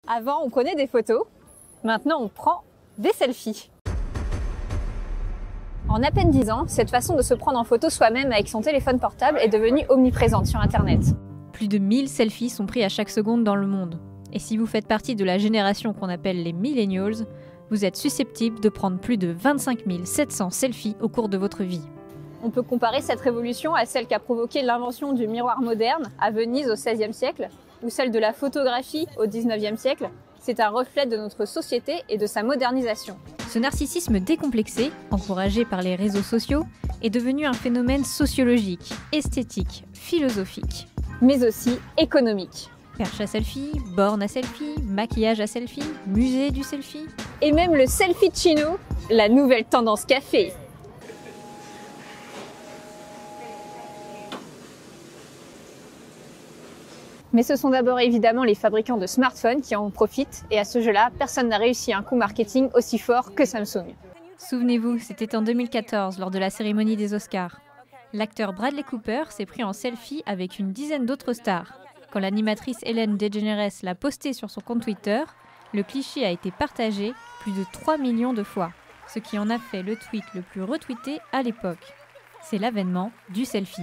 Avant, on prenait des photos, maintenant on prend des selfies. En à peine 10 ans, cette façon de se prendre en photo soi-même avec son téléphone portable est devenue omniprésente sur Internet. Plus de 1000 selfies sont pris à chaque seconde dans le monde. Et si vous faites partie de la génération qu'on appelle les millennials, vous êtes susceptible de prendre plus de 25 700 selfies au cours de votre vie. On peut comparer cette révolution à celle qu'a provoqué l'invention du miroir moderne à Venise au XVIe siècle, ou celle de la photographie au XIXe siècle. C'est un reflet de notre société et de sa modernisation. Ce narcissisme décomplexé, encouragé par les réseaux sociaux, est devenu un phénomène sociologique, esthétique, philosophique. Mais aussi économique. Perche à selfie, borne à selfie, maquillage à selfie, musée du selfie. Et même le selfie-chino, la nouvelle tendance café. Mais ce sont d'abord évidemment les fabricants de smartphones qui en profitent, et à ce jeu-là, personne n'a réussi un coup marketing aussi fort que Samsung. Souvenez-vous, c'était en 2014, lors de la cérémonie des Oscars. L'acteur Bradley Cooper s'est pris en selfie avec une dizaine d'autres stars. Quand l'animatrice Ellen DeGeneres l'a posté sur son compte Twitter, le cliché a été partagé plus de 3 millions de fois, ce qui en a fait le tweet le plus retweeté à l'époque. C'est l'avènement du selfie.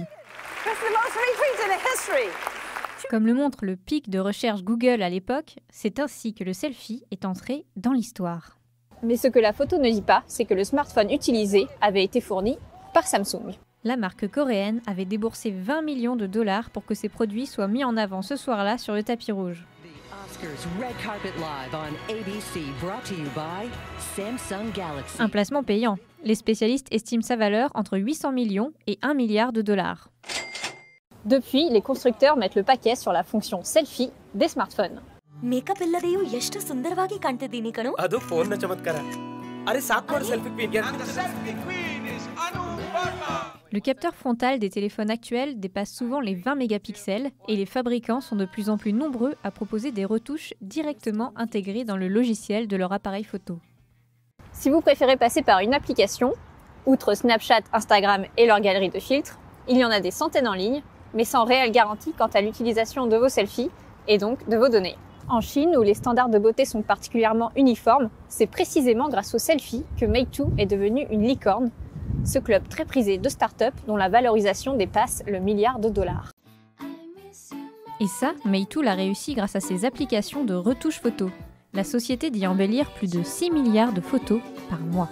Comme le montre le pic de recherche Google à l'époque, c'est ainsi que le selfie est entré dans l'histoire. Mais ce que la photo ne dit pas, c'est que le smartphone utilisé avait été fourni par Samsung. La marque coréenne avait déboursé 20 millions de dollars pour que ses produits soient mis en avant ce soir-là sur le tapis rouge. Un placement payant. Les spécialistes estiment sa valeur entre 800 millions et 1 milliard de dollars. Depuis, les constructeurs mettent le paquet sur la fonction selfie des smartphones. Le capteur frontal des téléphones actuels dépasse souvent les 20 mégapixels et les fabricants sont de plus en plus nombreux à proposer des retouches directement intégrées dans le logiciel de leur appareil photo. Si vous préférez passer par une application, outre Snapchat, Instagram et leur galerie de filtres, il y en a des centaines en ligne, mais sans réelle garantie quant à l'utilisation de vos selfies et donc de vos données. En Chine, où les standards de beauté sont particulièrement uniformes, c'est précisément grâce aux selfies que Meitu est devenu une licorne, ce club très prisé de start-up dont la valorisation dépasse le milliard de dollars. Et ça, Meitu l'a réussi grâce à ses applications de retouche photo. La société dit embellir plus de 6 milliards de photos par mois.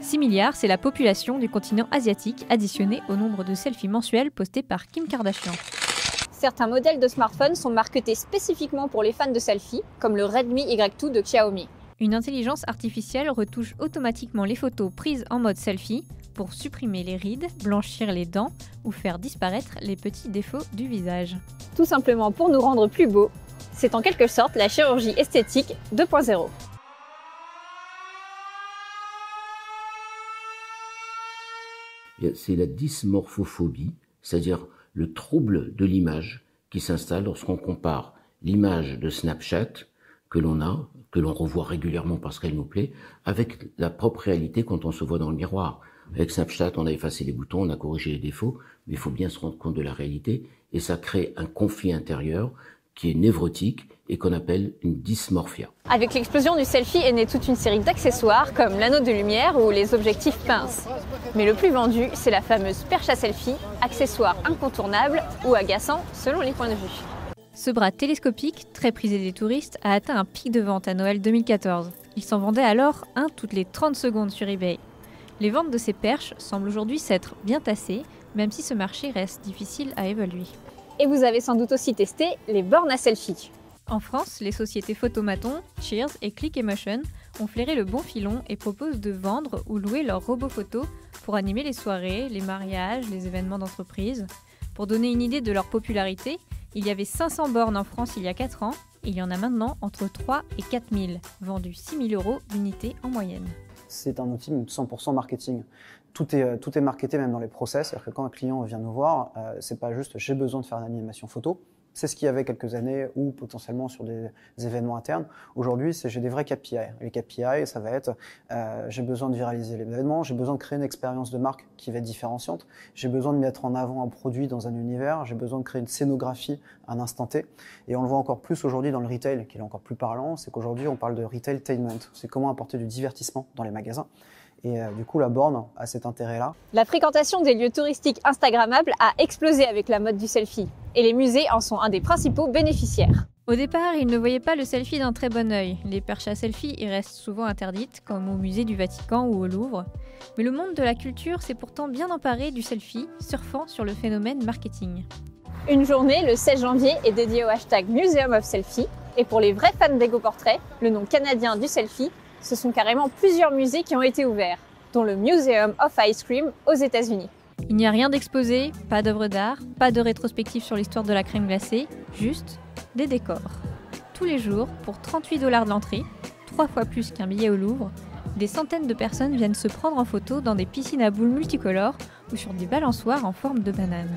6 milliards, c'est la population du continent asiatique additionnée au nombre de selfies mensuels postés par Kim Kardashian. Certains modèles de smartphones sont marketés spécifiquement pour les fans de selfies, comme le Redmi Y2 de Xiaomi. Une intelligence artificielle retouche automatiquement les photos prises en mode selfie pour supprimer les rides, blanchir les dents ou faire disparaître les petits défauts du visage. Tout simplement pour nous rendre plus beaux. C'est en quelque sorte la chirurgie esthétique 2.0. C'est la dysmorphophobie, c'est-à-dire le trouble de l'image qui s'installe lorsqu'on compare l'image de Snapchat que l'on revoit régulièrement parce qu'elle nous plaît, avec la propre réalité quand on se voit dans le miroir. Avec Snapchat, on a effacé les boutons, on a corrigé les défauts, mais il faut bien se rendre compte de la réalité, et ça crée un conflit intérieur qui est névrotique et qu'on appelle une dysmorphia. Avec l'explosion du selfie est née toute une série d'accessoires comme l'anneau de lumière ou les objectifs pinces. Mais le plus vendu, c'est la fameuse perche à selfie, accessoire incontournable ou agaçant selon les points de vue. Ce bras télescopique, très prisé des touristes, a atteint un pic de vente à Noël 2014. Il s'en vendait alors un toutes les 30 secondes sur eBay. Les ventes de ces perches semblent aujourd'hui s'être bien tassées, même si ce marché reste difficile à évaluer. Et vous avez sans doute aussi testé les bornes à selfie. En France, les sociétés Photomaton, Cheers et Click Emotion ont flairé le bon filon et proposent de vendre ou louer leurs robots photos pour animer les soirées, les mariages, les événements d'entreprise. Pour donner une idée de leur popularité, il y avait 500 bornes en France il y a 4 ans et il y en a maintenant entre 3 et 4 000, vendus 6 000 € l'unité en moyenne. C'est un outil 100% marketing. Tout est marketé même dans les process, c'est-à-dire que quand un client vient nous voir, c'est pas juste j'ai besoin de faire une animation photo, C'est ce qu'il y avait quelques années ou potentiellement sur des événements internes. Aujourd'hui, j'ai des vrais KPI. Les KPI, ça va être j'ai besoin de viraliser l'événement, j'ai besoin de créer une expérience de marque qui va être différenciante, j'ai besoin de mettre en avant un produit dans un univers, j'ai besoin de créer une scénographie à un instant T. Et on le voit encore plus aujourd'hui dans le retail, qui est encore plus parlant, c'est qu'aujourd'hui on parle de retailtainment. C'est comment apporter du divertissement dans les magasins. Et du coup, la borne a cet intérêt-là. La fréquentation des lieux touristiques instagrammables a explosé avec la mode du selfie. Et les musées en sont un des principaux bénéficiaires. Au départ, ils ne voyaient pas le selfie d'un très bon œil. Les perches à selfie y restent souvent interdites, comme au musée du Vatican ou au Louvre. Mais le monde de la culture s'est pourtant bien emparé du selfie, surfant sur le phénomène marketing. Une journée, le 16 janvier, est dédiée au hashtag Museum of Selfie. Et pour les vrais fans d'Ego Portrait, le nom canadien du selfie, ce sont carrément plusieurs musées qui ont été ouverts, dont le Museum of Ice Cream aux États-Unis. Il n'y a rien d'exposé, pas d'œuvres d'art, pas de rétrospective sur l'histoire de la crème glacée, juste des décors. Tous les jours, pour 38 $ de l'entrée, 3 fois plus qu'un billet au Louvre, des centaines de personnes viennent se prendre en photo dans des piscines à boules multicolores ou sur des balançoires en forme de banane.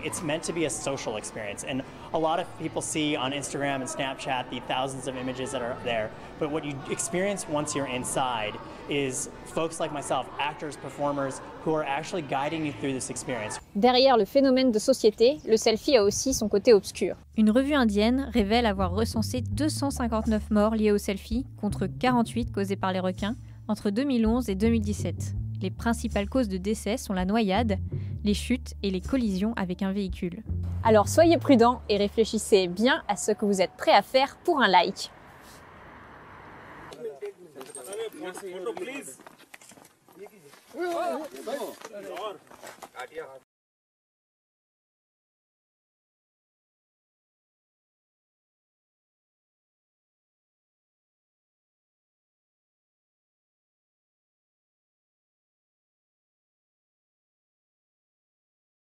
It's meant to be a social experience, and a lot of people see on Instagram and Snapchat the thousands of images that are there, but what you experience once you're inside is folks like myself, actors, performers, who are actually guiding you through this experience. Derrière le phénomène de société, le selfie a aussi son côté obscur. Une revue indienne révèle avoir recensé 259 morts liées au selfie, contre 48 causées par les requins, entre 2011 et 2017. Les principales causes de décès sont la noyade, les chutes et les collisions avec un véhicule. Alors soyez prudents et réfléchissez bien à ce que vous êtes prêt à faire pour un like.